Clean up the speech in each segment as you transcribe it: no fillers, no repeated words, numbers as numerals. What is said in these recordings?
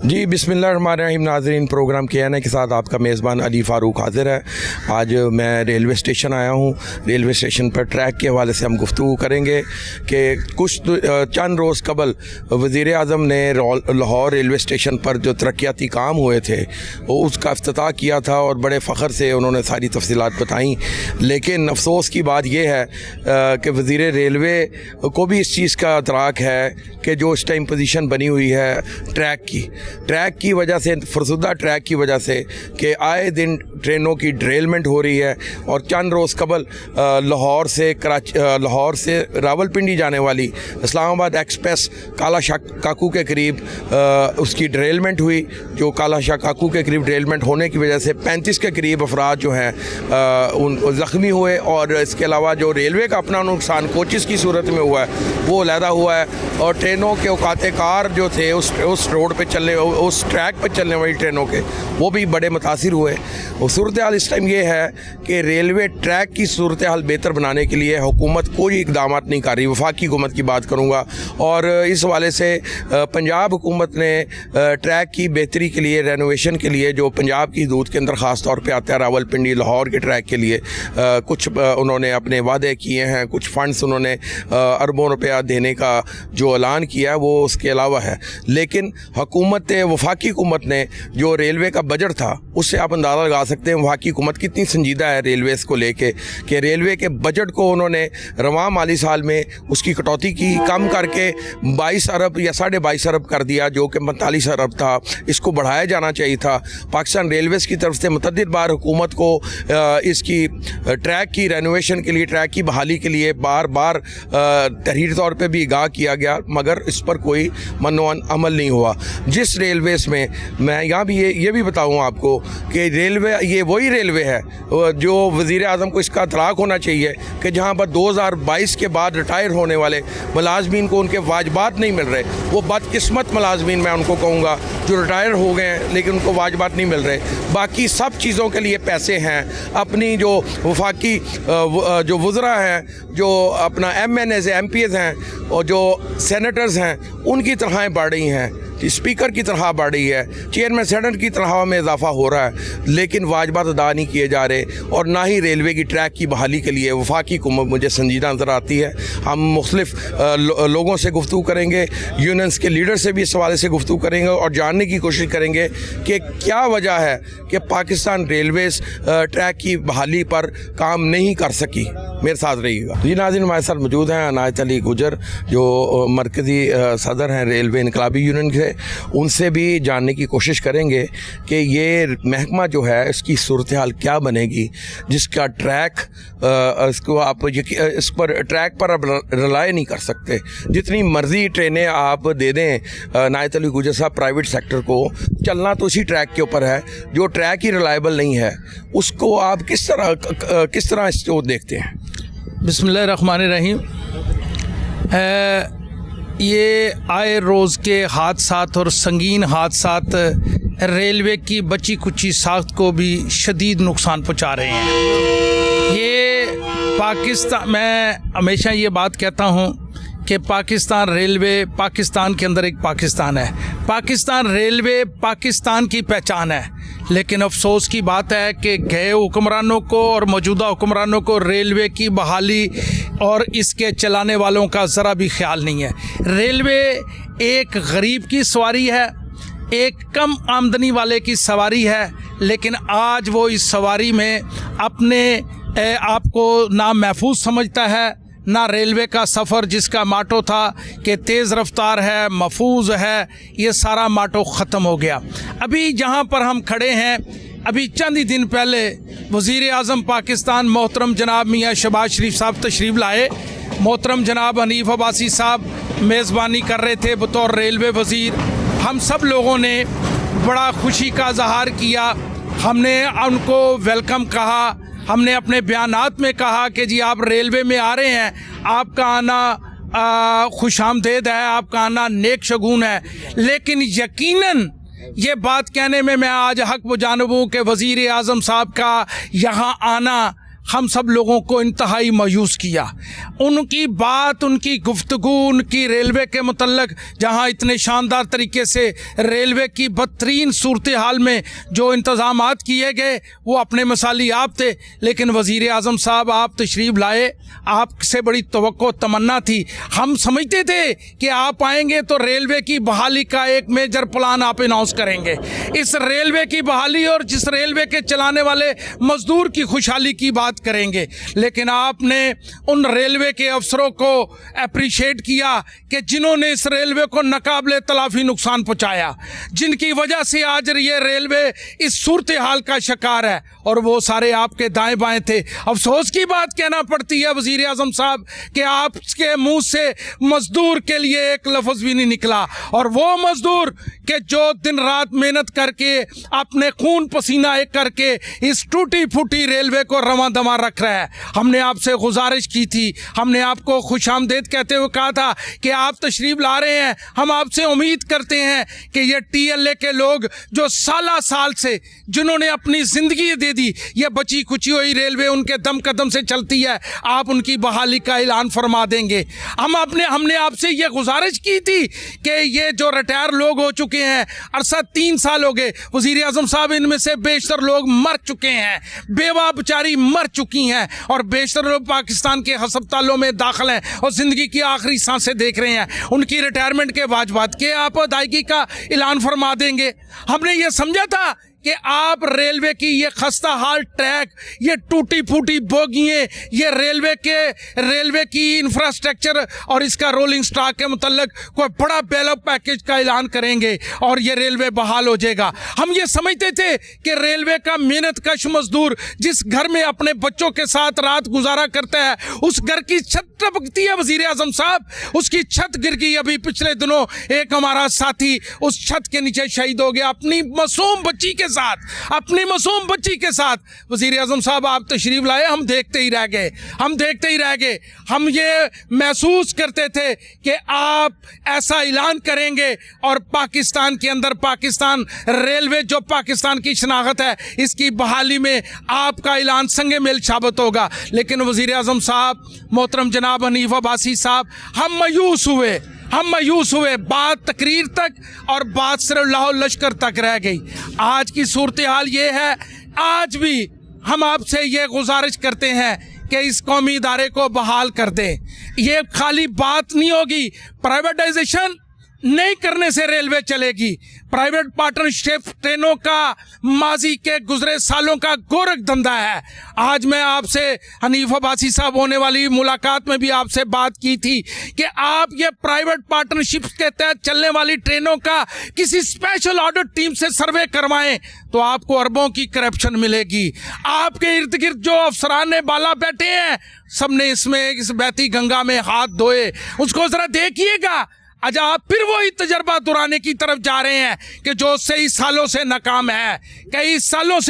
जी बिस्मिल्लाहिर्रहमानिर्रहीम। नाज़रीन, programme KNA के साथ आपका मेज़बान अली फ़ारूक हाज़िर है। आज मैं रेलवे स्टेशन आया हूँ। रेलवे स्टेशन पर ट्रैक के हवाले से हम गुफ्तगू करेंगे कि कुछ चंद रोज़ कबल वज़ीर आज़म ने लाहौर रेलवे स्टेशन पर जो तरक्याती काम हुए थे वो उसका इफ्तिताह किया था और बड़े फ़ख्र से उन्होंने सारी तफसीलात बताई। लेकिन अफसोस की बात यह है कि वज़ीर रेलवे को भी इस चीज़ का अदराक है कि जो इस टाइम पोजीशन बनी हुई है ट्रैक की वजह से, फरसुदा ट्रैक की वजह से कि आए दिन ट्रेनों की ड्रेलमेंट हो रही है। और चंद रोज़ कबल लाहौर से रावलपिंडी जाने वाली इस्लामाबाद एक्सप्रेस काला शाह काकू के करीब उसकी ड्रेलमेंट हुई। जो काला शाह काकू के करीब ड्रेलमेंट होने की वजह से 35 के करीब अफराद जो हैं उन ज़ख्मी हुए। और इसके अलावा जो रेलवे का अपना नुकसान कोचिज़ की सूरत में हुआ है वो अलहदा हुआ है। और ट्रेनों के औकाते कार जो थे उस रोड पे चलने, उस ट्रैक पर चलने वाली ट्रेनों के, वो भी बड़े मुतासिर हुए। और सूरत हाल इस टाइम ये है कि रेलवे ट्रैक की सूरत हाल बेहतर बनाने के लिए हुकूमत कोई इकदाम नहीं कर रही। वफाकी हुकूमत की बात करूँगा और इस हवाले से पंजाब हुकूमत ने ट्रैक की बेहतरी के लिए, रेनोवेशन के लिए, जो पंजाब की हदूद के अंदर ख़ास तौर पर आता है रावलपिंडी लाहौर के ट्रैक के लिए कुछ उन्होंने अपने वादे किए हैं। कुछ फ़ंड्स उन्होंने अरबों रुपया देने का जो ऐलान किया है वो उसके अलावा है। लेकिन वफाकी हुकूमत ने जो रेलवे का बजट था उससे आप अंदाज़ा लगा सकते हैं वफाकी हुकूमत कितनी संजीदा है रेलवेज़ को लेके कि रेलवे के बजट को उन्होंने रवां माली साल में उसकी कटौती की, कम करके 22 अरब या 22.5 अरब कर दिया, जो कि 45 अरब था। इसको बढ़ाया जाना चाहिए था। पाकिस्तान रेलवेज़ की तरफ से मुतअद्दिद बार हुकूमत को इसकी ट्रैक की रेनोवेशन के लिए, ट्रैक की बहाली के लिए बार बार तहरीरी तौर पर भी आगाह किया गया, मगर इस पर कोई मनोअन अमल नहीं हुआ। जिस रेलवेज़ में मैं यहाँ भी ये भी बताऊँ आपको कि रेलवे ये वही रेलवे है जो वज़ीर आज़म को इसका इतराक होना चाहिए कि जहाँ पर 2022 के बाद रिटायर होने वाले मुलाजमीन को उनके वाजबात नहीं मिल रहे। वो बदकिस्मत मुलाजमीन मैं उनको कहूँगा जो रिटायर हो गए हैं लेकिन उनको वाजबात नहीं मिल रहे। बाकी सब चीज़ों के लिए पैसे हैं। अपनी जो वफाकी जो वज़रा हैं, जो अपना MNAs MPs हैं और जो सेनेटर्स हैं, उनकी तनख्वाहें बढ़ रही हैं, स्पीकर की तनख्वाह बढ़ रही है, चेयरमैन सेनेट की तनख्वाह में इजाफा हो रहा है, लेकिन वाजबात अदा नहीं किए जा रहे। और ना ही रेलवे की ट्रैक की बहाली के लिए वफाकी हुकूमत मुझे संजीदा नज़र आती है। हम मुख्तलिफ लोगों से गुफ्तगू करेंगे, यूनियंस के लीडर से भी इस हवाले से गुफ्तगू करेंगे और जानने की कोशिश करेंगे कि क्या वजह है कि पाकिस्तान रेलवेज़ ट्रैक की बहाली पर काम नहीं कर सकी। मेरे साथ रहिएगा। जी नाज़रीन, हमारे साथ मौजूद हैं अनायत अली गुजर जो मरकज़ी सदर हैं रेलवे इनकलाबी यूनियन के। उनसे भी जानने की कोशिश करेंगे कि ये महकमा जो है इसकी सूरत हाल क्या बनेगी, जिसका ट्रैक इसको आप इस पर ट्रैक पर आप रिलाय नहीं कर सकते। जितनी मर्ज़ी ट्रेनें आप दे दें अनायत अली गुजर साहब, प्राइवेट सेक्टर को चलना तो इसी ट्रैक के ऊपर है। जो ट्रैक ही रिलायबल नहीं है उसको आप किस तरह इसको देखते हैं? बिस्मिल्लाहिर्रहमानिर्रहीम। ये आए रोज़ के हादसात और संगीन हादसात रेलवे की बची कुची साख्त को भी शदीद नुकसान पहुंचा रहे हैं। ये पाकिस्तान, मैं हमेशा ये बात कहता हूं कि पाकिस्तान रेलवे पाकिस्तान के अंदर एक पाकिस्तान है। पाकिस्तान रेलवे पाकिस्तान की पहचान है। लेकिन अफसोस की बात है कि गए हुक्मरानों को और मौजूदा हुक्मरानों को रेलवे की बहाली और इसके चलाने वालों का ज़रा भी ख्याल नहीं है। रेलवे एक गरीब की सवारी है, एक कम आमदनी वाले की सवारी है, लेकिन आज वो इस सवारी में अपने आप को ना महफूज समझता है, ना रेलवे का सफ़र जिसका माटो था कि तेज़ रफ्तार है, महफूज है, ये सारा माटो ख़त्म हो गया। अभी जहाँ पर हम खड़े हैं, अभी चंद ही दिन पहले वज़ीर आज़म पाकिस्तान मोहतरम जनाब मियाँ शहबाज शरीफ साहब तशरीफ़ लाए। मोहतरम जनाब हनीफ अब्बासी साहब मेज़बानी कर रहे थे बतौर रेलवे वज़ीर। हम सब लोगों ने बड़ा खुशी का इज़हार किया। हमने उनको वेलकम कहा। हमने अपने बयानात में कहा कि जी आप रेलवे में आ रहे हैं, आपका आना खुशामदेद है, आपका आना नेक शगुन है। लेकिन यकीनन ये बात कहने में मैं आज हक व जानब हूँ कि वज़ीर आज़म साहब का यहाँ आना हम सब लोगों को इंतहाई मायूस किया। उनकी बात, उनकी गुफ्तगू, उनकी रेलवे के मुतल्लक, जहां इतने शानदार तरीके से रेलवे की बदतरीन सूरत हाल में जो इंतज़ामात किए गए वो अपने मिसाली आप थे। लेकिन वज़ीर आज़म साहब आप तशरीफ़ लाए, आपसे बड़ी तवक्को तमन्ना थी। हम समझते थे कि आप आएंगे तो रेलवे की बहाली का एक मेजर प्लान आप अनाउंस करेंगे। इस रेलवे की बहाली और जिस रेलवे के चलाने वाले मजदूर की खुशहाली की बात करेंगे। लेकिन आपने उन रेलवे के अफसरों को अप्रिशिएट किया कि जिन्होंने इस रेलवे को नाकाबिले तलाफी नुकसान पहुंचाया, जिनकी वजह से आज ये रेलवे इस सूरत हाल का शिकार है, और वो सारे आपके दाएं बाएं थे। अफसोस की बात कहना पड़ती है वज़ीर आज़म साहब कि आपके मुंह से मजदूर के लिए एक लफ्ज़ भी नहीं निकला, और वो मजदूर कि जो दिन रात मेहनत करके अपने खून पसीना एक करके इस टूटी फूटी रेलवे को रवां दमा रख रहा है। हमने आपसे गुजारिश की थी, हमने आपको खुशामदीद कहते हुए कहा था कि आप तशरीफ़ ला रहे हैं, हम आपसे उम्मीद करते हैं कि ये TLA के लोग जो साल से जिन्होंने अपनी ज़िंदगी दे दी, ये बची खुची हुई रेलवे उनके दम कदम से चलती है, आप उनकी बहाली का ऐलान फरमा देंगे। हमने आपसे ये गुजारिश की थी कि ये जो रिटायर लोग हो चुके हैं, अरसा 3 साल हो गए वज़ीर आज़म साहब, इनमें से बेशतर लोग मर चुके हैं, बेवा बेचारी मर चुकी हैं, और बेशतर लोग पाकिस्तान के हस्पतालों में दाखिल हैं और ज़िंदगी की आखिरी सांसें देख रहे हैं। उनकी रिटायरमेंट के बाद के आप अदायगी का ऐलान फरमा देंगे। हमने ये समझा था कि आप रेलवे की ये खस्ता हाल ट्रैक, ये टूटी फूटी बोगियाँ, ये रेलवे की इंफ्रास्ट्रक्चर और इसका रोलिंग स्टॉक के मुतल्लिक कोई बड़ा बैकअप पैकेज का ऐलान करेंगे और ये रेलवे बहाल हो जाएगा। हम ये समझते थे कि रेलवे का मेहनत कश मजदूर जिस घर में अपने बच्चों के साथ रात गुजारा करता है, उस घर की छत टपकती है वज़ीर आज़म साहब, उसकी छत गिर गई। अभी पिछले दिनों एक हमारा साथी उस छत के नीचे शहीद हो गया अपनी मासूम बच्ची के साथ। वज़ीर आज़म साहब आप तशरीफ़ लाए, हम देखते ही रह गए। हम ये महसूस करते थे कि आप ऐसा ऐलान करेंगे और पाकिस्तान के अंदर पाकिस्तान रेलवे जो पाकिस्तान की शनाख्त है, इसकी बहाली में आपका ऐलान संगे मेल साबित होगा। लेकिन वज़ीर आज़म साहब, मोहतरम जनाब हनीफ अब्बासी साहब, हम मायूस हुए। बात तकरीर तक और बात सिर्फ लाहौर लश्कर तक रह गई। आज की सूरत हाल ये है, आज भी हम आपसे ये गुजारिश करते हैं कि इस कौमी इदारे को बहाल कर दें। ये खाली बात नहीं होगी, प्राइवेटाइजेशन नहीं करने से रेलवे चलेगी। प्राइवेट पार्टनरशिप ट्रेनों का माजी के गुजरे सालों का गोरख धंधा है। आज मैं आपसे हनीफ अब्बासी साहब होने वाली मुलाकात में भी आपसे बात की थी कि आप ये प्राइवेट पार्टनरशिप के तहत चलने वाली ट्रेनों का किसी स्पेशल ऑडिट टीम से सर्वे करवाएं तो आपको अरबों की करप्शन मिलेगी। आपके इर्द गिर्द जो अफसरान ने बाला बैठे हैं, सबने इस बहती गंगा में हाथ धोए, उसको जरा देखिएगा। आज आप फिर वही तजर्बा दोहराने की तरफ जा रहे हैं कि जो कई सालों से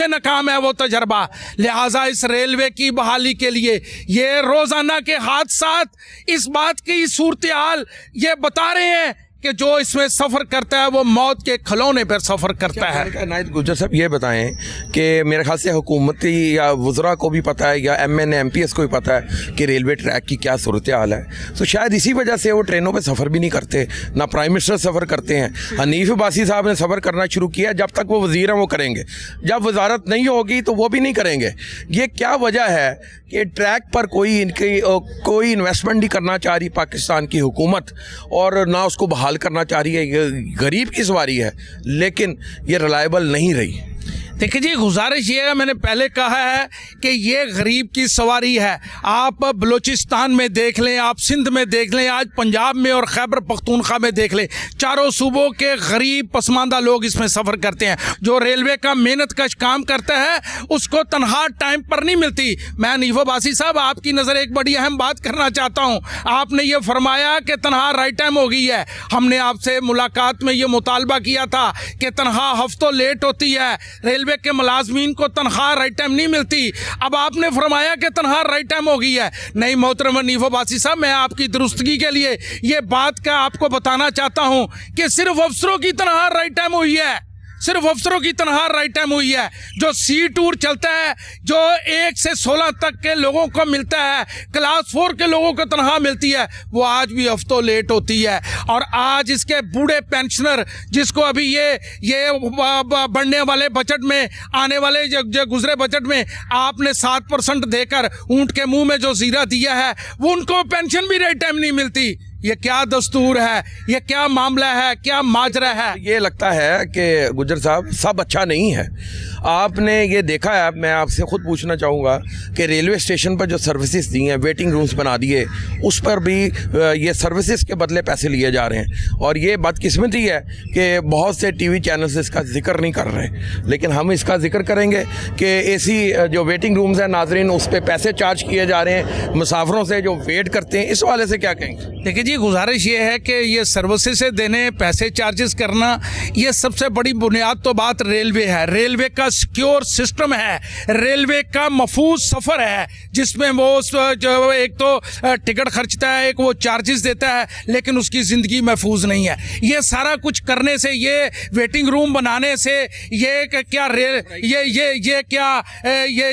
नाकाम है वो तजर्बा। लिहाजा इस रेलवे की बहाली के लिए ये रोज़ाना के हादसात इस बात की सूरत हाल ये बता रहे हैं कि जो इसमें सफ़र करता है वो मौत के खिलौने पर सफ़र करता है। नायत गुजर साहब ये बताएं कि मेरे ख्याल से हुकूमती या वज़रा को भी पता है या MNA MPS को भी पता है कि रेलवे ट्रैक की क्या सूरत हाल है, तो शायद इसी वजह से वो ट्रेनों पे सफ़र भी नहीं करते, ना प्राइम मिनिस्टर सफ़र करते हैं। हनीफ अब्बासी साहब ने सफ़र करना शुरू किया, जब तक वो वज़ीर हैं वो करेंगे, जब वजारत नहीं होगी तो वो भी नहीं करेंगे। ये क्या वजह है कि ट्रैक पर कोई इन्वेस्टमेंट नहीं करना चाह रही पाकिस्तान की हुकूमत, और ना उसको बहाल करना चाह रही है। ये गरीब की सवारी है लेकिन ये रिलायबल नहीं रही। देखिए जी, गुजारिश ये है, मैंने पहले कहा है कि ये गरीब की सवारी है। आप बलूचिस्तान में देख लें, आप सिंध में देख लें, आज पंजाब में और खैबर पख्तूनख्वा में देख लें, चारों सूबों के गरीब पसमानदा लोग इसमें सफ़र करते हैं। जो रेलवे का मेहनत कश काम करता है उसको तनख्वाह टाइम पर नहीं मिलती। मैं हनीफ अब्बासी साहब आपकी नज़र एक बड़ी अहम बात करना चाहता हूँ। आपने ये फरमाया कि तनख्वाह राइट टाइम हो गई है। हमने आपसे मुलाकात में ये मुतालबा किया था कि तनख्वाह हफ्तों लेट होती है, रेलवे के मुलाजमीन को तनख्वाह राइट टाइम नहीं मिलती। अब आपने फरमाया कि तनख्वाह राइट टाइम हो गई है। नहीं मोहतरम हनीफ अब्बासी साहब, मैं आपकी दुरुस्तगी के लिए ये बात का आपको बताना चाहता हूं कि सिर्फ अफसरों की तनख्वाह राइट टाइम हुई है, सिर्फ अफसरों की तनख्वाह राइट टाइम हुई है। जो सी टूर चलता है, जो 1 से 16 तक के लोगों को मिलता है, क्लास 4 के लोगों को तनख्वाह मिलती है, वो आज भी हफ्तों लेट होती है। और आज इसके बूढ़े पेंशनर जिसको अभी ये बढ़ने वाले बजट में, आने वाले जो गुजरे बजट में आपने 7% देकर ऊंट के मुंह में जो जीरा दिया है, वो उनको पेंशन भी राइट टाइम नहीं मिलती। ये क्या दस्तूर है, ये क्या मामला है, क्या माजरा है? ये लगता है कि गुज्जर साहब सब अच्छा नहीं है। आपने ये देखा है, मैं आपसे ख़ुद पूछना चाहूँगा कि रेलवे स्टेशन पर जो सर्विसेज दी हैं, वेटिंग रूम्स बना दिए, उस पर भी ये सर्विसेज के बदले पैसे लिए जा रहे हैं। और ये बदकिस्मती है कि बहुत से टीवी चैनल्स इसका जिक्र नहीं कर रहे, लेकिन हम इसका जिक्र करेंगे कि ऐसी जो वेटिंग रूम्स हैं नाजरीन, उस पर पैसे चार्ज किए जा रहे हैं मुसाफिरों से जो वेट करते हैं। इस वाले से क्या कहेंगे? देखिए जी, गुजारिश ये है कि ये सर्विसेज देने, पैसे चार्जेस करना, ये सबसे बड़ी बुनियाद तो बात रेलवे है। रेलवे का सिक्योर सिस्टम है, रेलवे का महफूज सफ़र है, जिसमें वो जो एक तो टिकट खर्चता है, एक वो चार्जेस देता है, लेकिन उसकी ज़िंदगी महफूज नहीं है। ये सारा कुछ करने से, ये वेटिंग रूम बनाने से, ये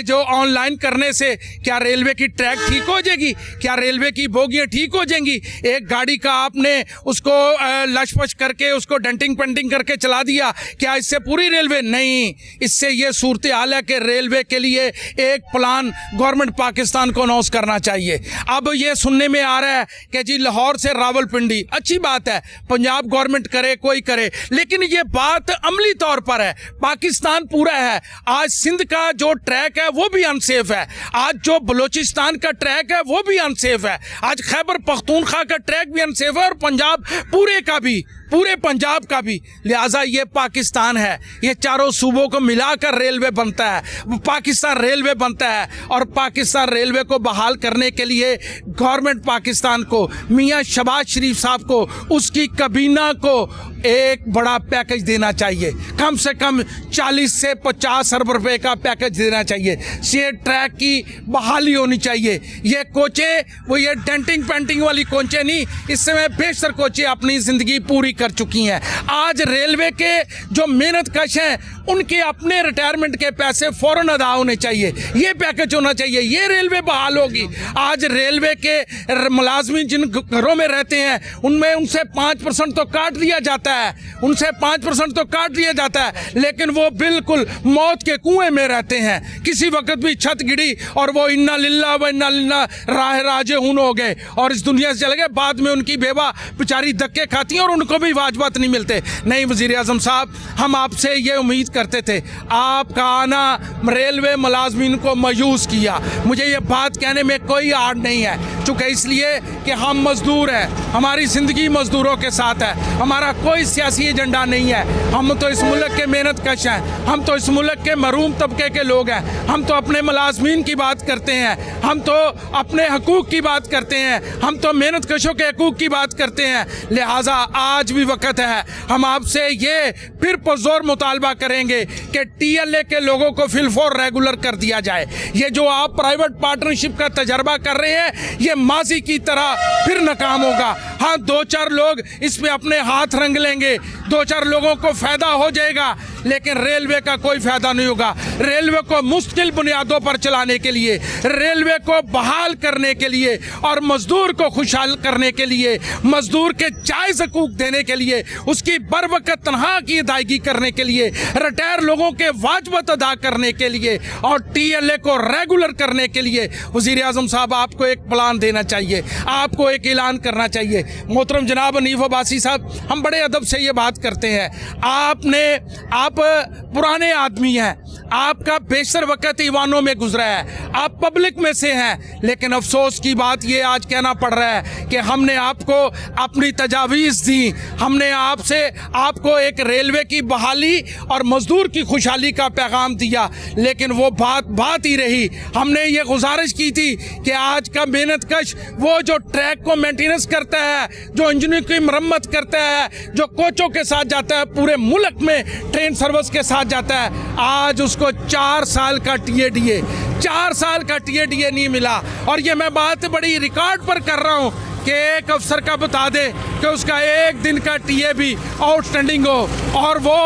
जो ऑनलाइन करने से क्या रेलवे की ट्रैक ठीक हो जाएगी? क्या रेलवे की बोगियाँ ठीक हो जाएंगी? एक गाड़ी का आपने उसको लशपश करके, उसको डेंटिंग पेंटिंग करके चला दिया, क्या इससे पूरी रेलवे? नहीं। इससे ये सूरत हाल है कि रेलवे के लिए एक प्लान गवर्नमेंट पाकिस्तान को अनाउंस करना चाहिए। अब ये सुनने में आ रहा है कि जी लाहौर से रावलपिंडी, अच्छी बात है, पंजाब गवर्नमेंट करे, कोई करे, लेकिन ये बात अमली तौर पर है। पाकिस्तान पूरा है। आज सिंध का जो ट्रैक है वो भी अनसेफ है, आज जो बलूचिस्तान का ट्रैक है वो भी अनसेफ है, आज खैबर पख्तूनख्वा का ट्रैक भी अनसेफ है, और पंजाब पूरे का भी, पूरे पंजाब का भी। लिहाजा ये पाकिस्तान है, ये चारों सूबों को मिलाकर रेलवे बनता है, पाकिस्तान रेलवे बनता है। और पाकिस्तान रेलवे को बहाल करने के लिए गवर्नमेंट पाकिस्तान को, मियां शहबाज शरीफ साहब को, उसकी kabina को एक बड़ा पैकेज देना चाहिए। कम से कम 40 से 50 अरब रुपए का पैकेज देना चाहिए। ये ट्रैक की बहाली होनी चाहिए। ये कोचे, वो ये डेंटिंग पेंटिंग वाली कोचे नहीं, इस समय बेशतर कोचे अपनी ज़िंदगी पूरी कर चुकी हैं। आज रेलवे के जो मेहनत कश हैं, उनके अपने रिटायरमेंट के पैसे फ़ौरन अदा होने चाहिए। ये पैकेज होना चाहिए, ये रेलवे बहाल होगी। आज रेलवे के मुलाजमीन जिन घरों में रहते हैं, उनमें उनसे 5% तो काट दिया जाता है, उनसे 5% तो काट दिया जाता है, लेकिन वो बिल्कुल मौत के कुएं में रहते हैं। किसी वक्त भी छत गिरी और वो इन्ना लिल्लाह व इन्ना इलैहि राजिऊन हो गए और इस दुनिया से चले गए। बाद में उनकी बेवा बेचारी धक्के खाती हैं और उनको भी वाजबात नहीं मिलते। नहीं वज़ीर आज़म साहब, हम आपसे ये उम्मीद करते थे, आपका आना रेलवे मुलाजमीन को मायूस किया। मुझे ये बात कहने में कोई आड़ नहीं है, चूँकि इसलिए कि हम मजदूर हैं, हमारी ज़िंदगी मजदूरों के साथ है, हमारा कोई सियासी एजेंडा नहीं है। हम तो इस मुल्क के मेहनत कश हैं, हम तो इस मुल्क के महरूम तबके के लोग हैं, हम तो अपने मुलाजमीन की बात करते हैं, हम तो अपने हकूक़ की बात करते हैं, हम तो मेहनत कशों के हकूक़ की बात करते हैं। लिहाजा आज भी वक्त है, हम आपसे ये फिर पुरजोर मुतालबा करेंगे कि TLA के लोगों को फिलफौर रेगुलर कर दिया जाए। ये जो आप प्राइवेट पार्टनरशिप का तजर्बा कर रहे हैं, ये माजी की तरह फिर नाकाम होगा। हाँ, 2-4 लोग इसमें अपने हाथ रंग लेंगे, 2-4 लोगों को फ़ायदा हो जाएगा, लेकिन रेलवे का कोई फ़ायदा नहीं होगा। रेलवे को मुस्तकिल बुनियादों पर चलाने के लिए, रेलवे को बहाल करने के लिए और मज़दूर को खुशहाल करने के लिए, मज़दूर के जायज़ हकूक़ देने के लिए, उसकी बर वक़्त तनख्वाह की अदायगी करने के लिए, रिटायर लोगों के वाजबत अदा करने के लिए और TLA को रेगुलर करने के लिए वज़ीर आज़म साहब आपको एक प्लान देना चाहिए, आपको एक ऐलान करना चाहिए। मोहतरम जनाब हनीफ अब्बासी साहब, हम बड़े अदब से ये बात करते हैं, आप पुराने आदमी हैं, आपका बेशतर वक़्त ईवानों में गुजरा है, आप पब्लिक में से हैं, लेकिन अफसोस की बात ये आज कहना पड़ रहा है कि हमने आपको अपनी तजावीज़ दी, हमने आपको एक रेलवे की बहाली और मज़दूर की खुशहाली का पैगाम दिया, लेकिन वो बात ही रही। हमने ये गुजारिश की थी कि आज का मेहनत कश वो जो ट्रैक को मेंटेनेंस करता है, जो इंजनों की मरम्मत करता है, जो कोचों के साथ जाता है, पूरे मुल्क में ट्रेन सर्विस के साथ जाता है, आज उसको 4 साल का TADA, 4 साल का TADA नहीं मिला। और ये मैं बात बड़ी रिकॉर्ड पर कर रहा हूँ कि एक अफसर का बता दे कि उसका 1 दिन का TA भी आउटस्टैंडिंग हो और वो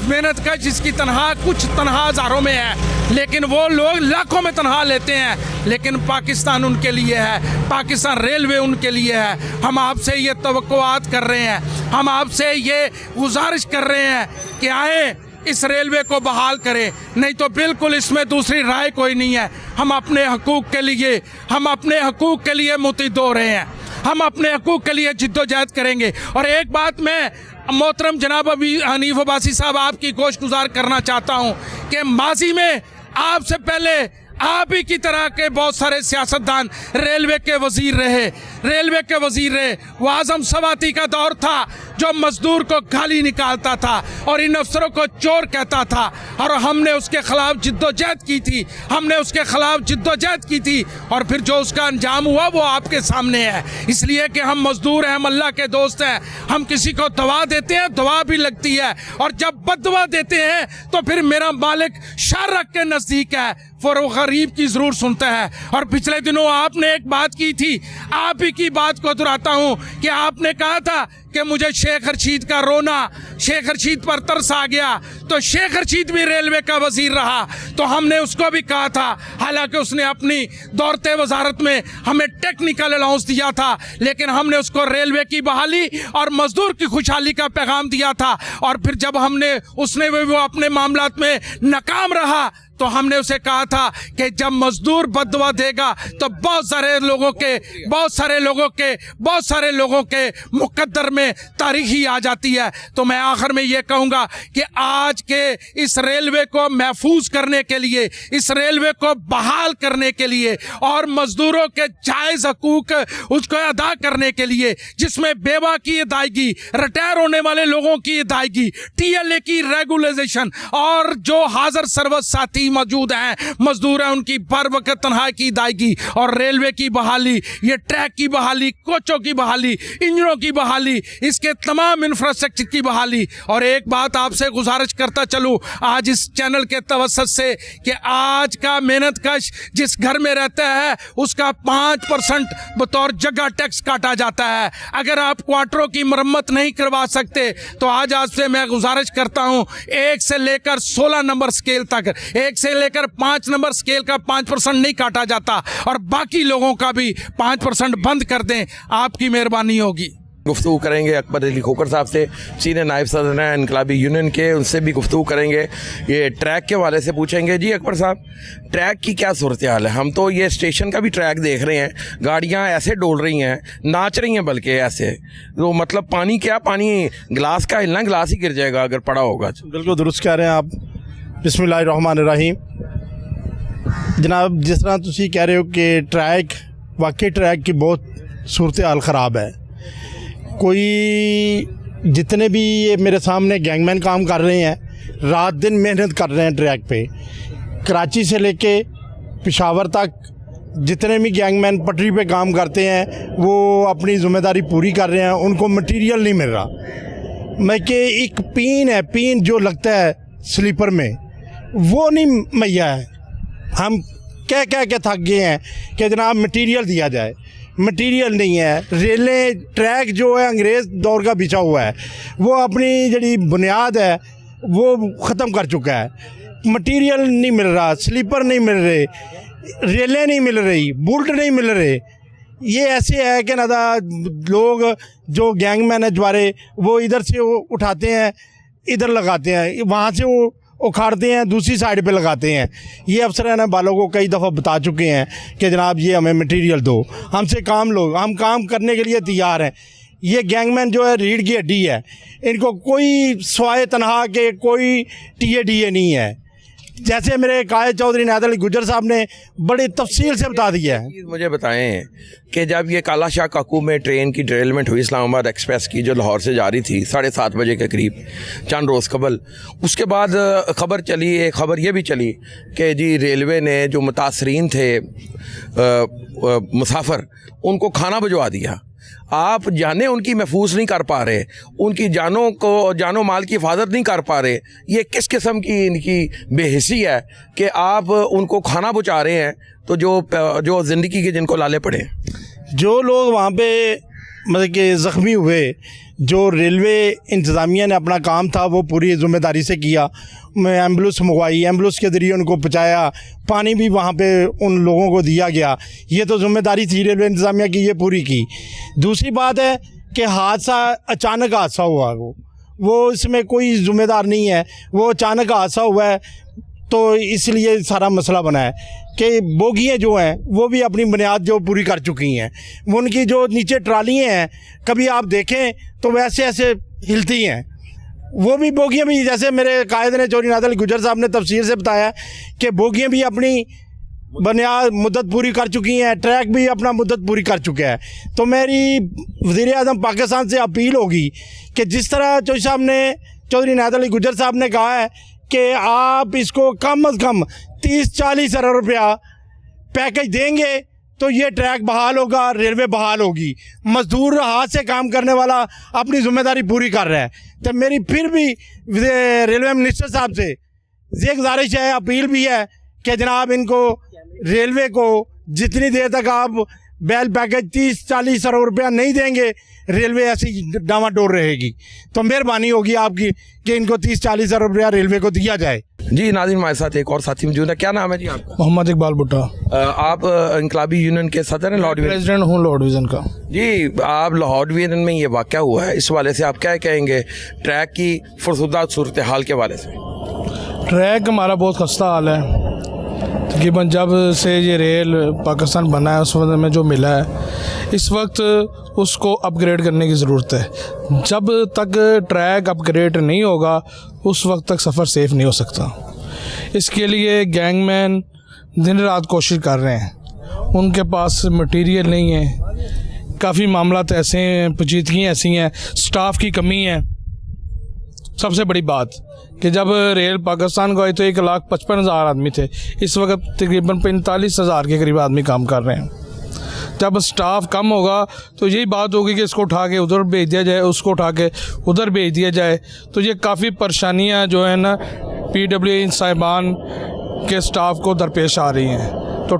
मेहनतकश जिसकी तनख्वाह कुछ तनख्वाह हज़ारों में है, लेकिन वो लोग लाखों में तनख्वाह लेते हैं, लेकिन पाकिस्तान उनके लिए है, पाकिस्तान रेलवे उनके लिए है। हम आपसे ये तवक्कुआत कर रहे हैं, हम आपसे ये गुजारिश कर रहे हैं कि आए इस रेलवे को बहाल करें, नहीं तो बिल्कुल इसमें दूसरी राय कोई नहीं है। हम अपने हकूक़ के लिए मुतहिद हो रहे हैं, हम अपने हकूक़ के लिए जिद्दोजहद करेंगे। और एक बात मैं मोहतरम जनाब अभी हनीफ अब्बासी साहब आपकी गोशगुजार करना चाहता हूँ कि माजी में आपसे पहले आप ही की तरह के बहुत सारे सियासतदान रेलवे के वजीर रहे। वो आज़म सवाती का दौर था जो मजदूर को गाली निकालता था और इन अफसरों को चोर कहता था, और हमने उसके खिलाफ जिद्दोजहद की थी और फिर जो उसका अंजाम हुआ वो आपके सामने है। इसलिए कि हम मजदूर हैं, हम अल्लाह के दोस्त हैं, हम किसी को दवा देते हैं, दवा भी लगती है, और जब बददुआ देते हैं तो फिर मेरा मालिक शारक के नज़दीक है, फिर वो गरीब की ज़रूर सुनता है। और पिछले दिनों आपने एक बात की थी, आप ही की बात को दोहराता हूँ कि आपने कहा था कि मुझे शेख रशीद का रोना, शेख रशीद पर तरस आ गया, तो शेख रशीद भी रेलवे का वजीर रहा, तो हमने उसको भी कहा था, हालांकि उसने अपनी दौरते वजारत में हमें टेक्निकल अलाउंस दिया था, लेकिन हमने उसको रेलवे की बहाली और मजदूर की खुशहाली का पैगाम दिया था। और फिर जब उसने वो अपने मामलात में नाकाम रहा तो हमने उसे कहा था कि जब मजदूर बददुआ देगा तो बहुत सारे लोगों के मुकद्दर में तारीखी आ जाती है। तो मैं आखिर में ये कहूँगा कि आज के इस रेलवे को महफूज करने के लिए, इस रेलवे को बहाल करने के लिए और मजदूरों के जायज़ हकूक उसको अदा करने के लिए, जिसमें बेवा की अदायगी, रिटायर होने वाले लोगों की अदायगी, TLA की रेगुलेशन और जो हाजिर सर्विस साथी मौजूद हैं, मजदूर हैं, उनकी बर वक्त तनख्वाह की अदायगी और रेलवे की बहाली, ये ट्रैक की बहाली, कोचों की बहाली, इंजनों की बहाली, इसके तमाम इंफ्रास्ट्रक्चर की बहाली। और एक बात आपसे गुजारिश करता चलूँ आज इस चैनल के तवस्सुत से कि आज का मेहनतकश जिस घर में रहता है उसका 5% बतौर जगह टैक्स काटा जाता है। अगर आप क्वार्टरों की मरम्मत नहीं करवा सकते तो आज आपसे मैं गुजारिश करता हूँ 1 से लेकर 16 नंबर स्केल तक, 1 से लेकर 5 नंबर स्केल का 5% नहीं काटा जाता और बाकी लोगों का भी 5% बंद कर दें, आपकी मेहरबानी होगी। गुफ्तगू करेंगे अकबर अली खोखर साहब से, सीनियर नायब सदर हैं इनकलाबी यूनियन के, उनसे भी गुफ्तगू करेंगे। ये ट्रैक के हवाले से पूछेंगे। जी अकबर साहब, ट्रैक की क्या सूरत हाल है? हम तो ये स्टेशन का भी ट्रैक देख रहे हैं, गाड़ियाँ ऐसे डोल रही हैं, नाच रही हैं, बल्कि ऐसे, तो मतलब पानी क्या, पानी गिलास का हिलना, गिलास ही गिर जाएगा अगर पड़ा होगा। बिल्कुल दुरुस्त कह रहे हैं आप। बिस्मिल्लाहिर्रहमानिर्रहीम। जनाब, जिस तरह तुसी कह रहे हो कि ट्रैक, वाकई ट्रैक की बहुत सूरत हाल ख़राब है। कोई जितने भी ये मेरे सामने गैंगमैन काम कर रहे हैं, रात दिन मेहनत कर रहे हैं ट्रैक पे, कराची से लेके पेशावर तक जितने भी गैंगमैन पटरी पे काम करते हैं वो अपनी ज़िम्मेदारी पूरी कर रहे हैं, उनको मटेरियल नहीं मिल रहा। मैं कि एक पिन है, पिन जो लगता है स्लीपर में, वो नहीं मुहैया है। हम कह के थक गए हैं कि जनाब मटेरियल दिया जाए, मटेरियल नहीं है। रेलें, ट्रैक जो है अंग्रेज़ दौर का बिछा हुआ है, वो अपनी जड़ी बुनियाद है वो ख़त्म कर चुका है। मटेरियल नहीं मिल रहा, स्लीपर नहीं मिल रहे, रेलें नहीं मिल रही, बुल्ट नहीं मिल रहे। ये ऐसे है कि ना लोग जो गैंगमैन है द्वारे वो इधर से वो उठाते हैं, इधर लगाते हैं, वहाँ से वो उखाड़ते हैं, दूसरी साइड पे लगाते हैं। ये अफसर है ना बालों को कई दफ़ा बता चुके हैं कि जनाब ये हमें मटेरियल दो, हमसे काम लो, हम काम करने के लिए तैयार हैं। ये गैंगमैन जो है रीढ़ की हड्डी है, इनको कोई स्वाय तनहा के कोई TADA नहीं है। जैसे मेरे कायद चौधरी नादर अली गुजर साहब ने बड़ी तफसील से बता दिया है। मुझे बताएं कि जब ये काला शाह काकू में ट्रेन की डिरेलमेंट हुई इस्लामाबाद एक्सप्रेस की, जो लाहौर से जारी थी 7:30 बजे के करीब, चंद रोज़ कबल, उसके बाद ख़बर चली, एक ख़बर ये भी चली कि जी रेलवे ने जो मुतासरीन थे मुसाफिर, उनको खाना भिजवा दिया। आप जाने उनकी महफूज नहीं कर पा रहे, उनकी जानो माल की हिफाजत नहीं कर पा रहे। ये किस किस्म की इनकी बेहिसी है कि आप उनको खाना पहुँचा रहे हैं तो जो ज़िंदगी के जिनको लाले पड़े। जो लोग वहाँ पे मतलब कि ज़ख्मी हुए, जो रेलवे इंतज़ामिया ने अपना काम था वो पूरी ज़िम्मेदारी से किया। मैं एम्बुलेंस मंगवाई, एम्बुलेंस के ज़रिए उनको पहुँचाया, पानी भी वहाँ पे उन लोगों को दिया गया। ये तो ज़िम्मेदारी थी रेलवे इंतज़ामिया की, ये पूरी की। दूसरी बात है कि हादसा अचानक हादसा हुआ, वो इसमें कोई ज़िम्मेदार नहीं है, वो अचानक हादसा हुआ है, तो इसलिए सारा मसला बना है कि बोगियाँ जो हैं वो भी अपनी बुनियाद जो पूरी कर चुकी हैं। उनकी जो नीचे ट्रालियाँ हैं, कभी आप देखें तो वैसे ऐसे हिलती हैं, वो भी बोगियाँ भी, जैसे मेरे कायद ने चौधरी नादल गुजर साहब ने तफसीर से बताया कि बोगियाँ भी अपनी बुनियाद मुद्दत पूरी कर चुकी हैं, ट्रैक भी अपना मुद्दत पूरी कर चुका है। तो मेरी वज़ीर-ए-आज़म पाकिस्तान से अपील होगी कि जिस तरह चौधरी नादल गुजर साहब ने कहा है कि आप इसको कम अज़ कम 30-40 अरब रुपया पैकेज देंगे तो ये ट्रैक बहाल होगा, रेलवे बहाल होगी। मजदूर हाथ से काम करने वाला अपनी ज़िम्मेदारी पूरी कर रहा है। तो मेरी फिर भी रेलवे मिनिस्टर साहब से ये गुजारिश है, अपील भी है कि जनाब इनको रेलवे को जितनी देर तक आप बैल पैकेज 30-40 अरब रुपया नहीं देंगे, रेलवे ऐसी डामाडोल रहेगी। तो मेहरबानी होगी आपकी कि इनको 30-40 अरब रुपया रेलवे को दिया जाए। जी नाज़रीन, हमारे साथ एक और साथी मौजूद है। क्या नाम है जी आपका? मोहम्मद इकबाल भुट्टा। आप इनकलाबी यूनियन के सदर हैं, लॉर्ड डिवीजन? प्रेसिडेंट हूँ लॉर्ड डिवीज़न का। जी, आप लाहौर डिवीजन में ये वाक़या हुआ है, इस वाले से आप क्या कहेंगे ट्रैक की फुर्सुदा सूरत हाल के वाले से? ट्रैक हमारा बहुत खस्ता हाल है। तकरीबन जब से ये रेल पाकिस्तान बना है उस वक्त में जो मिला है, इस वक्त उसको अपग्रेड करने की ज़रूरत है। जब तक ट्रैक अपग्रेड नहीं होगा उस वक्त तक सफ़र सेफ़ नहीं हो सकता। इसके लिए गैंगमैन दिन रात कोशिश कर रहे हैं, उनके पास मटेरियल नहीं है, काफ़ी मामलात ऐसे हैं, पेचीदगियाँ ऐसी हैं, स्टाफ की कमी है। सबसे बड़ी बात कि जब रेल पाकिस्तान को आई तो 1,55,000 आदमी थे, इस वक्त तकरीबन 45,000 के करीब आदमी काम कर रहे हैं। जब स्टाफ कम होगा तो यही बात होगी कि इसको उठा के उधर भेज दिया जाए, उसको उठा के उधर भेज दिया जाए। तो ये काफ़ी परेशानियां जो है ना PWE साहिबान के स्टाफ को दरपेश आ रही हैं। तो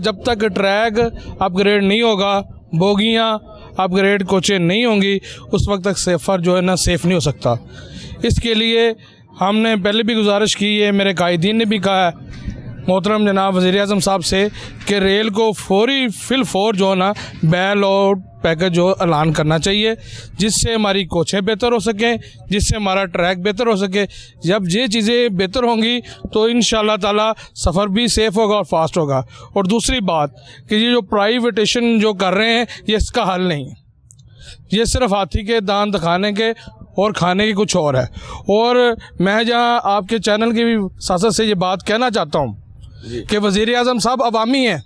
जब तक ट्रैक अपग्रेड नहीं होगा, बोगियाँ अपग्रेड कोचें नहीं होंगी, उस वक्त तक सफ़र जो है ना सेफ़ नहीं हो सकता। इसके लिए हमने पहले भी गुजारिश की है, मेरे कायदीन ने भी कहा है मोहतरम जनाब वज़ीर-ए-आज़म साहब से कि रेल को फौर जो है ना बैल और पैकेज जो ऐलान करना चाहिए, जिससे हमारी कोचें बेहतर हो सकें, जिससे हमारा ट्रैक बेहतर हो सके। जब ये चीज़ें बेहतर होंगी तो इंशाअल्लाह ताला सफ़र भी सेफ़ होगा और फास्ट होगा। और दूसरी बात कि ये जो प्राइवेटेशन जो कर रहे हैं ये इसका हल नहीं है, ये सिर्फ हाथी के दांत दिखाने के और खाने की कुछ और है। और मैं जहाँ आपके चैनल की भी साथ से ये बात कहना चाहता हूँ कि वज़ीर-ए-आज़म साहब अवामी हैं,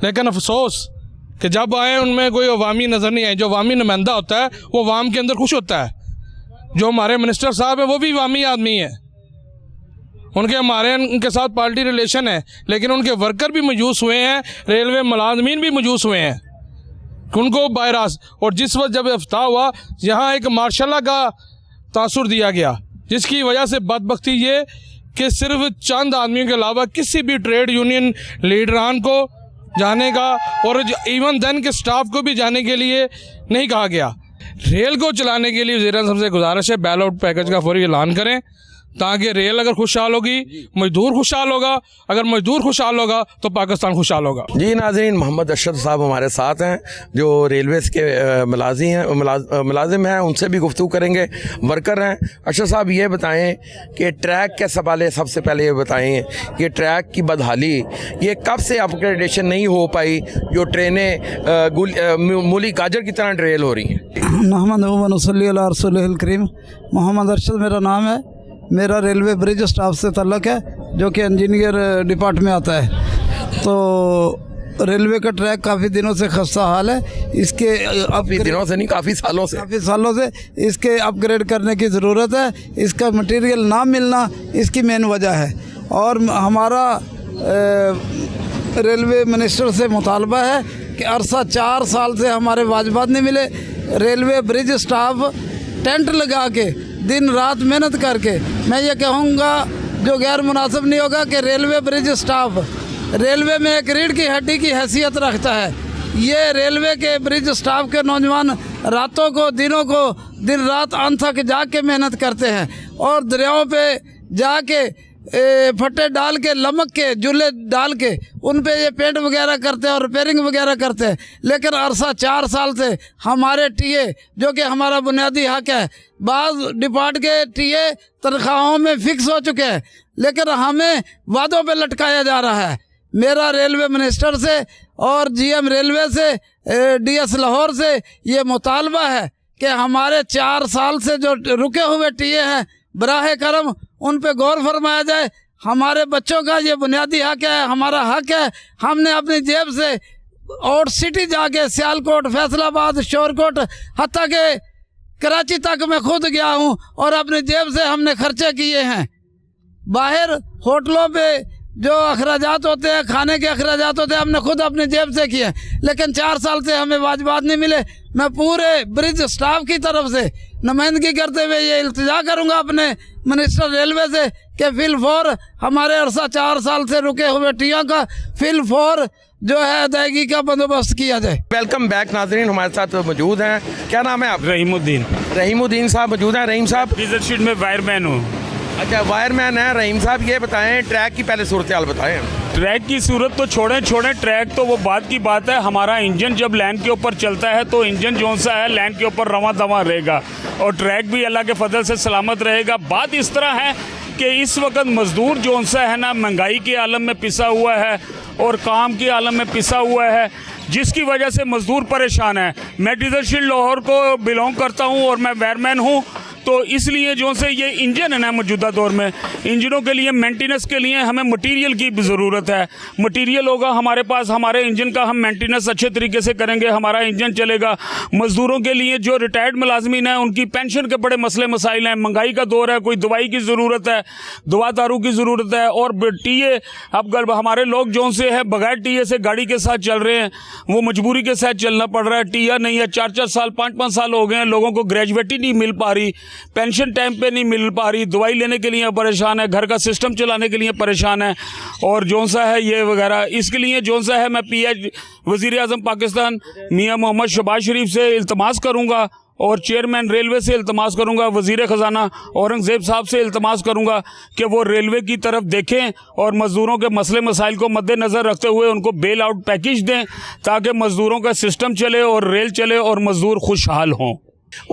लेकिन अफसोस कि जब आए उनमें कोई अवामी नज़र नहीं आए। जो अवामी नुमाइंदा होता है वो अवाम के अंदर खुश होता है। जो हमारे मिनिस्टर साहब हैं वो भी अवामी आदमी हैं, उनके साथ पार्टी रिलेशन है, लेकिन उनके वर्कर भी मजूस हुए हैं, रेलवे मुलाजमीन भी मजूस हुए हैं उनको बायरास। और जिस वक्त जब इफ्ताह हुआ यहाँ एक मार्शल का तासुर दिया गया, जिसकी वजह से बदबख्ती ये कि सिर्फ चंद आदमियों के अलावा किसी भी ट्रेड यूनियन लीडरान को जाने का और इवन देन के स्टाफ को भी जाने के लिए नहीं कहा गया। रेल को चलाने के लिए वज़ीर-ए-आज़म से गुजारिश है बैल आउट पैकेज का फौरी ऐलान करें, ताकि रेल अगर खुशहाल होगी मजदूर खुशहाल होगा, अगर मजदूर खुशहाल होगा तो पाकिस्तान खुशहाल होगा। जी नाज़रीन, मोहम्मद अशरफ साहब हमारे साथ हैं जो रेलवेज़ के मुलाजिम हैं, उनसे भी गुफ्तगू करेंगे, वर्कर हैं। अशरफ साहब ये बताएं कि ट्रैक के सवाले सबसे पहले ये बताएं कि ट्रैक की बदहाली ये कब से अपग्रेडेशन नहीं हो पाई, जो ट्रेनें मूली गाजर की तरह रेल हो रही हैं? मोहम्मद अरशद मेरा नाम है, मेरा रेलवे ब्रिज स्टाफ से ताल्लुक़ है जो कि इंजीनियर डिपार्ट में आता है। तो रेलवे का ट्रैक काफ़ी दिनों से खस्ता हाल है, इसके दिनों से नहीं काफ़ी सालों से इसके अपग्रेड करने की ज़रूरत है। इसका मटेरियल ना मिलना इसकी मेन वजह है। और हमारा रेलवे मिनिस्टर से मुतालबा है कि अरसा 4 साल से हमारे वाजबात नहीं मिले। रेलवे ब्रिज स्टाफ टेंट लगा के दिन रात मेहनत करके, मैं ये कहूँगा जो गैर मुनासिब नहीं होगा कि रेलवे ब्रिज स्टाफ रेलवे में एक रीढ़ की हड्डी की हैसियत रखता है। ये रेलवे के ब्रिज स्टाफ के नौजवान रातों को दिन रात अनथक जाग के मेहनत करते हैं और दरियाओं पे जाके फट्टे डाल के लमक के जुल्ले डाल के उन पे ये पेंट वगैरह करते हैं और रिपेयरिंग वगैरह करते हैं। लेकिन अरसा 4 साल से हमारे टीए जो कि हमारा बुनियादी हक है, बाज़ डिपार्ट के टीए तनख्वाहों में फिक्स हो चुके हैं, लेकिन हमें वादों पे लटकाया जा रहा है। मेरा रेलवे मिनिस्टर से और जीएम रेलवे से डीएस लाहौर से ये मुतालबा है कि हमारे 4 साल से जो रुके हुए टीए हैं बराह करम उन पे गौर फरमाया जाए। हमारे बच्चों का ये बुनियादी हक है, हमारा हक है। हमने अपनी जेब से आउट सिटी जाके सियालकोट, फैसलाबाद, शोरकोट, हत्ता के कराची तक मैं खुद गया हूँ और अपनी जेब से हमने खर्चे किए हैं। बाहर होटलों पे जो अखराजात होते हैं, खाने के अखराजात होते हैं, हमने खुद अपनी जेब से किए, लेकिन 4 साल से हमें वाजबात नहीं मिले। मैं पूरे ब्रिज स्टाफ की तरफ से नुमाइंदगी करते हुए ये इल्तिजा करूंगा अपने मिनिस्टर रेलवे से कि फिल फॉर हमारे अरसा 4 साल से रुके हुए टीओ का फिल फॉर जो है अदायगी का बंदोबस्त किया जाए। वेलकम बैक नाज़रीन, हमारे साथ मौजूद हैं, क्या नाम है आप? रहीमुद्दीन। रहीमुद्दीन साहब मौजूद हैं। रहीम साहब, डीजल शीट में वायरमैन हूँ। अच्छा, वायरमैन है रहीम साहब। ये बताएं, ट्रैक की पहले सूरत हाल बताएं। ट्रैक की सूरत तो छोड़ें, ट्रैक तो वो बात की बात है। हमारा इंजन जब लाइन के ऊपर चलता है तो इंजन जो सा है लाइन के ऊपर रवां दवां रहेगा और ट्रैक भी अल्लाह के फजल से सलामत रहेगा। बात इस तरह है कि इस वक्त मजदूर जो सा है ना महंगाई के आलम में पिसा हुआ है और काम के आलम में पिसा हुआ है, जिसकी वजह से मजदूर परेशान है। मैं डीजल शीट लाहौर को बिलोंग करता हूँ और मैं वायरमैन हूँ, तो इसलिए जो से ये इंजन है ना मौजूदा दौर में इंजनों के लिए मेंटेनेंस के लिए हमें मटेरियल की भी ज़रूरत है। मटेरियल होगा हमारे पास, हमारे इंजन का हम मेंटेनेंस अच्छे तरीके से करेंगे, हमारा इंजन चलेगा। मज़दूरों के लिए जो रिटायर्ड मुलाजमीन हैं उनकी पेंशन के बड़े मसले मसाइल हैं। महंगाई का दौर है, कोई दवाई की ज़रूरत है, दवा दारू की ज़रूरत है। और टीए अब हमारे लोग जो से है बगैर टीए से गाड़ी के साथ चल रहे हैं, वो मजबूरी के साथ चलना पड़ रहा है। टीआ नहीं है, 4-4 साल 5-5 साल हो गए हैं, लोगों को ग्रेजुएटी नहीं मिल पा रही, पेंशन टाइम पे नहीं मिल पा रही, दवाई लेने के लिए परेशान है, घर का सिस्टम चलाने के लिए परेशान है और जोन सा है ये वगैरह। इसके लिए जोन सा है मैं पीएच वज़ीर आज़म पाकिस्तान मियां मोहम्मद शहबाज शरीफ से इल्तमास करूंगा और चेयरमैन रेलवे से इल्तमास करूंगा, वज़ीर ख़जाना औरंगज़ेब साहब से इल्तमास करूंगा कि वो रेलवे की तरफ देखें और मज़दूरों के मसले मसाइल को मद्देनज़र रखते हुए उनको बेल आउट पैकेज दें ताकि मज़दूरों का सिस्टम चले और रेल चले और मज़दूर खुशहाल हों।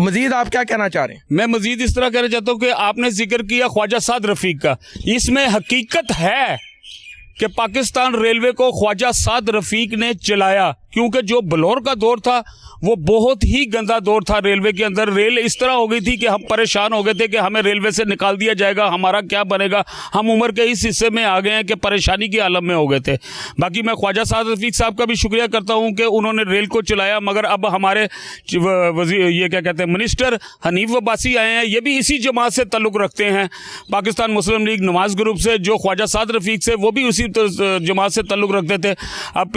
मजीद आप क्या कहना चाह रहे हैं? मैं मजीद इस तरह कहना चाहता हूँ कि आपने जिक्र किया ख्वाजा साद रफ़ीक का, इसमें हकीकत है कि पाकिस्तान रेलवे को ख्वाजा साद रफ़ीक ने चलाया, क्योंकि जो बलौर का दौर था वो बहुत ही गंदा दौर था रेलवे के अंदर। रेल इस तरह हो गई थी कि हम परेशान हो गए थे कि हमें रेलवे से निकाल दिया जाएगा, हमारा क्या बनेगा। हम उम्र के इस हिस्से में आ गए हैं कि परेशानी के आलम में हो गए थे। बाकी मैं ख्वाजा साद रफ़ीक साहब का भी शुक्रिया करता हूँ कि उन्होंने रेल को चलाया, मगर अब हमारे ये क्या कहते हैं मिनिस्टर हनीफ अब्बासी आए हैं, ये भी इसी जमात से ताल्लुक़ रखते हैं, पाकिस्तान मुस्लिम लीग नवाज़ ग्रुप से। जो ख्वाजा साद रफ़ीक से वो भी उसी जमात से ताल्लुक़ रखते थे। अब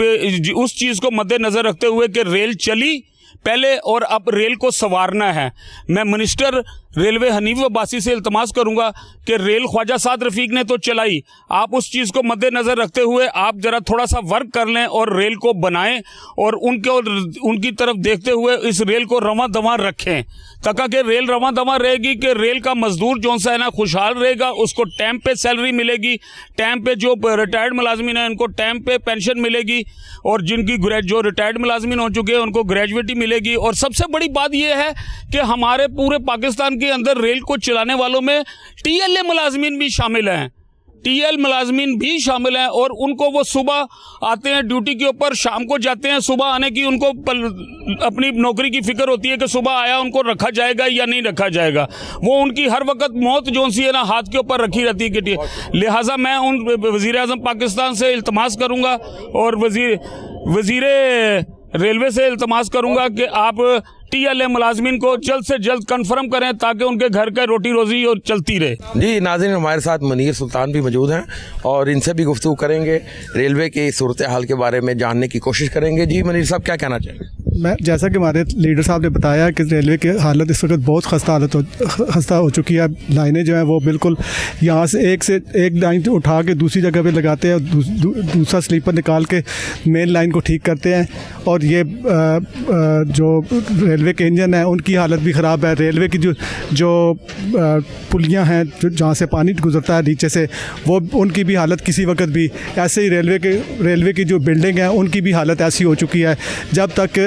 उस चीज़ को मद्देनज़र रखते हुए कि रेल चली पहले और अब रेल को संवारना है, मैं मिनिस्टर रेलवे हनीफ अब्बासी से इल्तमास करूंगा कि रेल ख्वाजा साद रफ़ीक ने तो चलाई, आप उस चीज़ को मद्देनज़र रखते हुए आप ज़रा थोड़ा सा वर्क कर लें और रेल को बनाएं और उनकी तरफ देखते हुए इस रेल को रवां दवां रखें, ताकि कि रेल रवां दवां रहेगी कि रेल का मजदूर जो सा है ना खुशहाल रहेगा, उसको टाइम पे सैलरी मिलेगी, टाइम पे जो रिटायर्ड मुलाजमीन हैं उनको टाइम पे पेंशन मिलेगी और जिनकी जो रिटायर्ड मुलाजमीन हो चुके हैं उनको ग्रेजुएटी मिलेगी। और सबसे बड़ी बात यह है कि हमारे पूरे पाकिस्तान के अंदर रेल को चलाने वालों में टीएलए मुलाजमीन भी शामिल हैं, टीएल मुलाजमीन भी शामिल हैं और उनको वो सुबह आते हैं ड्यूटी के ऊपर, शाम को जाते हैं। सुबह आने की उनको अपनी नौकरी की फिक्र होती है कि सुबह आया उनको रखा जाएगा या नहीं रखा जाएगा, वो उनकी हर वक्त मौत जो सी है ना हाथ के ऊपर रखी रहती है कि लिहाजा मैं उन वज़ीर आज़म पाकिस्तान से इल्तमास करूँगा और वज़ीर रेलवे से इल्तमास करूँगा कि आप टीएलए मुलाजमीन को जल्द से जल्द कंफर्म करें ताकि उनके घर का रोटी रोजी और चलती रहे। जी नाज़रीन, हमारे साथ मुनीर सुल्तान भी मौजूद हैं और इनसे भी गुफ्तगू करेंगे, रेलवे की सूरत हाल के बारे में जानने की कोशिश करेंगे। जी मुनीर साहब क्या कहना चाहेंगे? मैं जैसा कि हमारे लीडर साहब ने बताया कि रेलवे की हालत इस वक्त बहुत खस्ता हो चुकी है। लाइनें जो हैं वो बिल्कुल यहाँ से एक लाइन उठा के दूसरी जगह पे लगाते हैं, दूसरा स्लीपर निकाल के मेन लाइन को ठीक करते हैं। और ये जो रेलवे के इंजन हैं उनकी हालत भी ख़राब है। रेलवे की जो पुलियाँ हैं जहाँ से पानी गुजरता है नीचे से, वो उनकी भी हालत किसी वक्त भी ऐसे ही रेलवे की जो बिल्डिंग है उनकी भी हालत ऐसी हो चुकी है। जब तक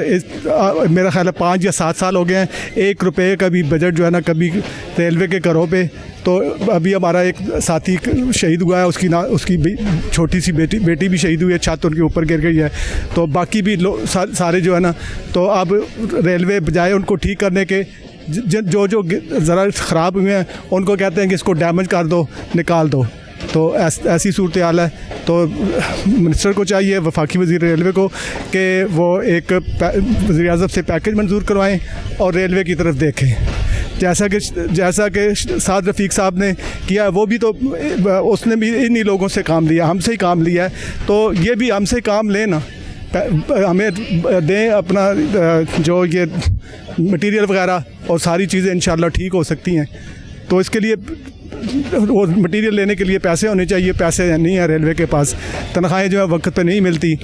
मेरा ख्याल है 5 या 7 साल हो गए हैं, 1 रुपये का भी बजट जो है ना कभी रेलवे के घरों पे। तो अभी हमारा एक साथी शहीद हुआ है, उसकी छोटी सी बेटी भी शहीद हुई है, छत उनके ऊपर गिर गई है। तो बाकी भी सारे जो है ना, तो अब रेलवे बजाय उनको ठीक करने के जो ज़रा ख़राब हुए हैं उनको कहते हैं कि इसको डैमेज कर दो, निकाल दो। तो ऐसी सूरत हाल है। तो मिनिस्टर को चाहिए, वफाकी वज़ीर रेलवे को, कि वो एक वज़ीर आज़म से पैकेज मंजूर करवाएं और रेलवे की तरफ देखें। जैसा कि साद रफ़ीक साहब ने किया, वो भी तो उसने भी इन्हीं लोगों से काम लिया, हमसे ही काम लिया है। तो ये भी हमसे काम लें ना, हमें दें अपना जो ये मटेरियल वगैरह, और सारी चीज़ें इंशाल्लाह ठीक हो सकती हैं। तो इसके लिए वो मटेरियल लेने के लिए पैसे होने चाहिए, पैसे नहीं है रेलवे के पास, तनख्वाहें जो है वक्त पे नहीं मिलती।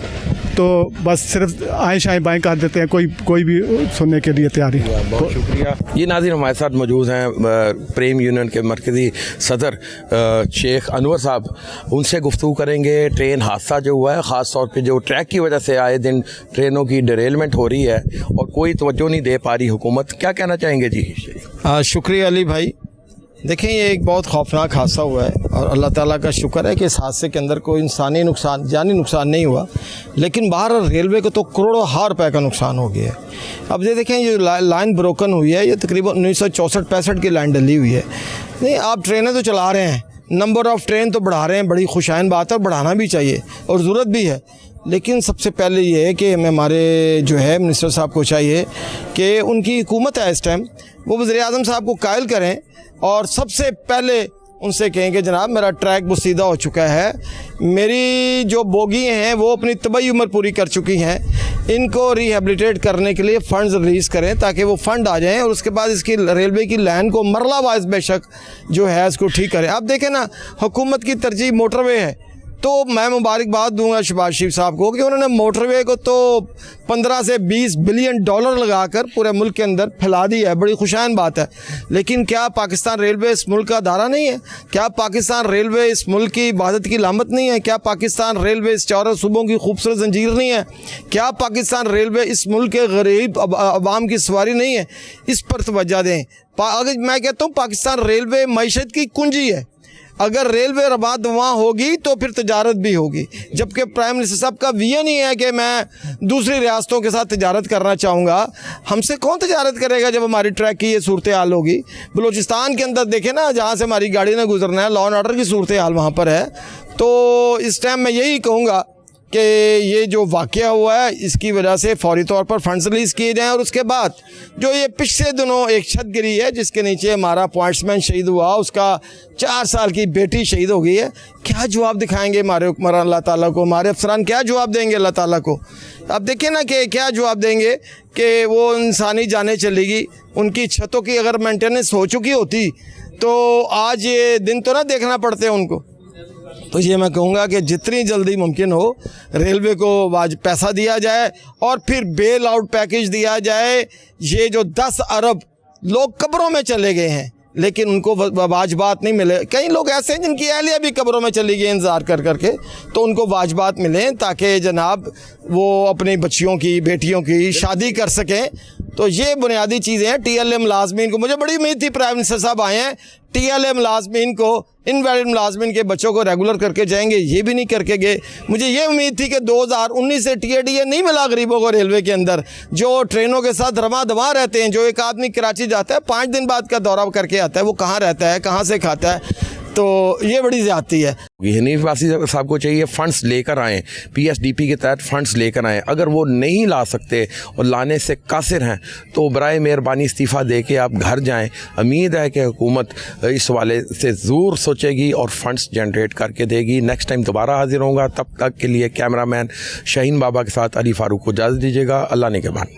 तो बस सिर्फ आएँ शाएँ बाएँ कर देते हैं, कोई भी सुनने के लिए तैयार नहीं। बहुत शुक्रिया। ये नाज़रीन हमारे साथ मौजूद हैं प्रेम यूनियन के मरकज़ी सदर शेख अनवर साहब। उनसे गुफ्तगू करेंगे ट्रेन हादसा जो हुआ है, ख़ास तौर पे जो ट्रैक की वजह से आए दिन ट्रेनों की डिरेलमेंट हो रही है और कोई तवज्जो नहीं दे पा रही हुकूमत। क्या कहना चाहेंगे जी? शुक्रिया अली भाई। देखें, ये एक बहुत खौफनाक हादसा हुआ है और अल्लाह ताला का शुक्र है कि इस हादसे के अंदर कोई इंसानी नुकसान, जानी नुकसान नहीं हुआ। लेकिन बाहर रेलवे को तो करोड़ों रुपए का नुकसान हो गया है। अब ये देखें, ये लाइन ब्रोकन हुई है, ये तकरीबन 1964-65 की लाइन डली हुई है। नहीं, आप ट्रेनें तो चला रहे हैं, नंबर ऑफ़ ट्रेन तो बढ़ा रहे हैं, बड़ी खुशाइन बात है, बढ़ाना भी चाहिए और ज़रूरत भी है। लेकिन सबसे पहले ये है कि हमारे जो है मिनिस्टर साहब को चाहिए कि उनकी हुकूमत है इस टाइम, वो वज़ीर आज़म साहब को कायल करें और सबसे पहले उनसे कहें कि जनाब मेरा ट्रैक बुसीदा हो चुका है, मेरी जो बोगी हैं वो अपनी तबई उम्र पूरी कर चुकी हैं, इनको रिहेबिलिटेट करने के लिए फ़ंड्स रिलीज़ करें ताकि वो फ़ंड आ जाएं और उसके बाद इसकी रेलवे की लाइन को मरला वाइज बेशक जो है इसको ठीक करें। आप देखें ना, हुकूमत की तरजीह मोटरवे है, तो मैं मुबारकबाद दूंगा शहबाज शरीफ साहब को कि उन्होंने मोटरवे को तो 15 से 20 बिलियन डॉलर लगाकर पूरे मुल्क के अंदर फैला दी है, बड़ी खुशाइन बात है। लेकिन क्या पाकिस्तान रेलवे इस मुल्क का दायरा नहीं है? क्या पाकिस्तान रेलवे इस मुल्क की इबादत की लामत नहीं है? क्या पाकिस्तान रेलवे इस 4 सूबों की खूबसूरत जंजीर नहीं है? क्या पाकिस्तान रेलवे इस मुल्क के गरीब अवाम की सवारी नहीं है? इस पर तवज्जो दें। अगर मैं कहता हूँ पाकिस्तान रेलवे मईशत की कुंजी है, अगर रेलवे रवां होगी तो फिर तजारत भी होगी। जबकि प्राइम मिनिस्टर साहब का विजन ही है कि मैं दूसरी रियासतों के साथ तजारत करना चाहूँगा। हमसे कौन तजारत करेगा जब हमारी ट्रैक की ये सूरत हाल होगी? बलूचिस्तान के अंदर देखें ना, जहाँ से हमारी गाड़ी ने गुजरना है, लॉ एंड ऑर्डर की सूरत हाल वहाँ पर है। तो इस टाइम मैं यही कहूँगा कि ये जो वाक़या हुआ है इसकी वजह से फौरी तौर पर फंड्स रिलीज़ किए जाएँ और उसके बाद जो ये पिछले दिनों एक छत गिरी है जिसके नीचे हमारा पॉइंट्समैन शहीद हुआ, उसका 4 साल की बेटी शहीद हो गई है, क्या जवाब दिखाएंगे हमारे हुक्मरान अल्लाह ताला को? हमारे अफसरान क्या जवाब देंगे अल्लाह ताला को? आप देखिए ना कि क्या जवाब देंगे कि वो इंसानी जानें चलेगी। उनकी छतों की अगर मेंटेनेंस हो चुकी होती तो आज ये दिन तो ना देखना पड़ते उनको। तो ये मैं कहूँगा कि जितनी जल्दी मुमकिन हो रेलवे को पैसा दिया जाए और फिर बेल आउट पैकेज दिया जाए। ये जो 10 अरब लोग कब्रों में चले गए हैं लेकिन उनको वाजबात नहीं मिले, कई लोग ऐसे हैं जिनकी अहलिया भी कब्रों में चली गई इंतज़ार कर करके, तो उनको वाजबात मिलें ताकि जनाब वो अपनी बच्चियों की, बेटियों की शादी कर सकें। तो ये बुनियादी चीज़ें हैं। TLA मुलाजमीन को, मुझे बड़ी उम्मीद थी प्राइम मिनिस्टर साहब आए हैं, TLA मुलाजमीन को, इनवैलिड मुलाजमीन के बच्चों को रेगुलर करके जाएंगे, ये भी नहीं करके गए। मुझे ये उम्मीद थी कि 2019 से TADA नहीं मिला गरीबों को रेलवे के अंदर, जो ट्रेनों के साथ रमा दमा रहते हैं। जो एक आदमी कराची जाता है 5 दिन बाद का दौरा करके आता है, वो कहाँ रहता है, कहाँ से खाता है? तो ये बड़ी ज़्यादती है। हनीफ वासी साहब को चाहिए फ़ंड्स लेकर आएँ, PSDP के तहत फ़ंड्स लेकर आएँ। अगर वो नहीं ला सकते और लाने से कासिर हैं तो बराए मेहरबानी इस्तीफ़ा दे के आप घर जाएँ। उम्मीद है कि हुकूमत इस वाले से ज़रूर सोचेगी और फ़ंड्स जनरेट करके देगी। नेक्स्ट टाइम दोबारा हाजिर होगा, तब तक के लिए कैमरामैन शाहीन बाबा के साथ अली फ़ारूक को इजाज़त दीजिएगा। अल्लाह ने के बाद।